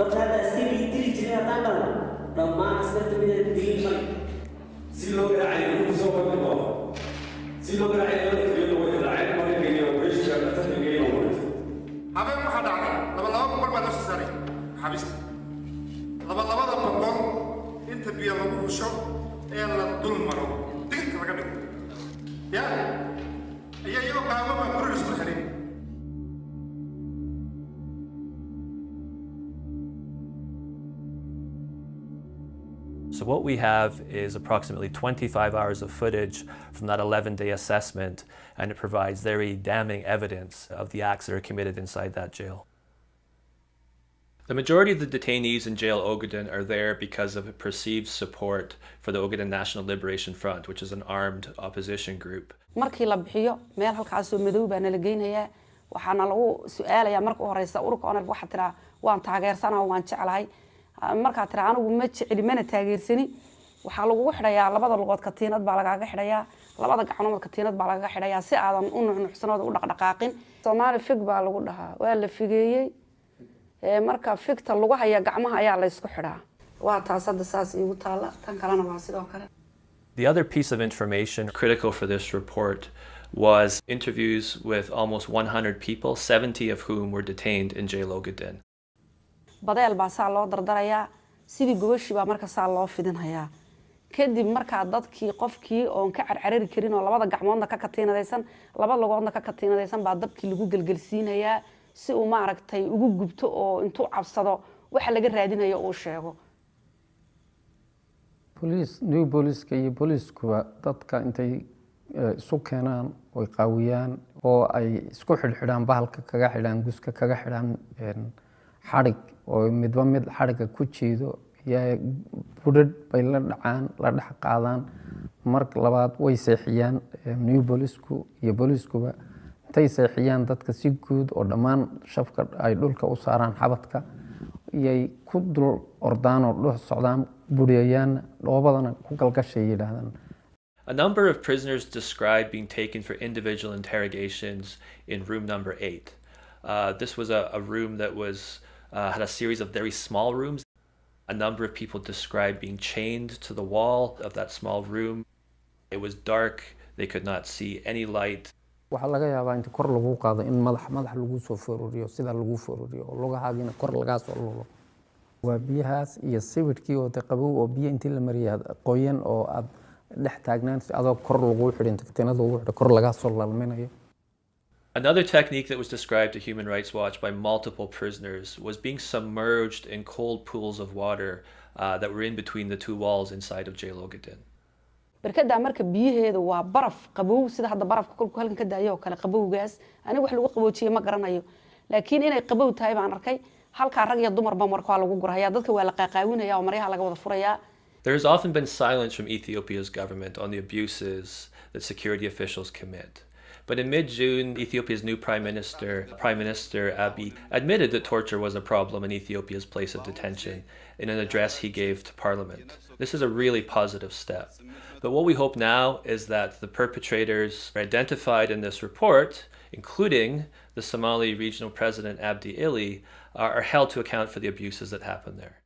marka hadda askari dili jiray haddaan dhalno dhammaan askarta mida dilin male si loo garaacay inuu soo bandhigo si loo garaacay inuu kaliya way garaacay marka kaliya weesha dadka geeyo habeen waxa dhacday laba boqol baa la saaray xabista labada boqol inta biyo lagu rusho ee la dul maro digta laga dhigo ya iyo qaabo ma kuru isku xiray. So what we have is approximately 25 hours of footage from that 11-day assessment, and it provides very damning evidence of the acts that are committed inside that jail. The majority of the detainees in jail Ogaden are there because of perceived support for the Ogaden National Liberation Front, which is an armed opposition group. markii la bixiyo meel halkaas oo madow baa la geynayaa waxaana lagu su'aalayaa marka horeysa ururka onad waxa tira waan taageersanahay waan jecelahay marka tira anigu ma jeceli mana taageersani waxa lagu xidhayaa labada luqad katiinad baa lagaga xidhayaa labada gacanood katiinad baa lagaga xidhayaa si aadan u nuxnuxsanooda u dhaqdhaqaaqin Somali fig baa lagu dhahaa waa la figeeyay marka figta lagu haya gacmaha ayaa la isku xidhaa waa taas hadda saas igu taala tan kalena waa sidoo kale. The other piece of information critical for this report was interviews with almost 100 people, 70 of whom were detained in jail Ogaden. badeel baa saa loo dardarayaa sidii gobashii baa marka saa loo fidinhayaa kadib marka dadkii qofkii oo ka carcarari karin oo labada gacmoodna ka katiinadaysan laba lugoodna ka katiinadaysan baa dabkii lagu galgalsiinayaa si uu ma aragtay ugu gubto oo intuu cabsado waxa laga raadinayo oo sheego. new booliska iyo booliskuba dadka intay isu keenaan oo qaawiyaan oo ay isku xidhxidhaan bahalka kaga xidhaan guska kaga xidhaan xarig oo midba mid xariga ku jiido yaa budad bay la dhacaan la dhex qaadaan marka labaad way seexiyaan new boolisku iyo booliskuba intay seexiyaan dadka si guud oo dhammaan shafka ay dhulka u saaraan xabadka iyay ku dul ordaan oo dhex socdaan buriyayaan dhoobadana ku galgashay yiraahdaan. A number of prisoners described being taken for individual interrogations in room number 8. This was a room that was had a series of very small rooms. A number of people described being chained to the wall of that small room. It was dark, they could not see any light. Waxa laga yaabaa inta kor lagu qaado in madax lagu soo fooruriyo sida lagu fooruriyo oo lugahaagina kor laga soo lolo. Waa biyahaas iyo sawirkii oo qabow oo biyo intii la mariyay qoyan oo aad dhex taagnaan si adoo kor lagu xidhin tagtinada ugu xidho kor laga soo lalminayo. Another technique that was described to Human Rights Watch by multiple prisoners was being submerged in cold pools of water that were in between the two walls inside of jail Ogaden. barkada marka biyaheedu waa baraf qabow sida hadda barafka kulku halkan ka daayo kala qabowgaas aniga wax lagu qaboojiye ma garanayo laakiin inay qabow tahay baan arkay halka rag iyo dumar ba markaa lagu guraya dadka waa la qaaqaawinaya oo maryaha laga wada furaya. There has often been silence from Ethiopia's government on the abuses that security officials commit. But in mid-June, Ethiopia's new Prime Minister Abiy, admitted that torture was a problem in Ethiopia's place of detention in an address he gave to Parliament. This is a really positive step. But what we hope now is that the perpetrators identified in this report, including the Somali regional president Abdi Ili, are held to account for the abuses that happened there.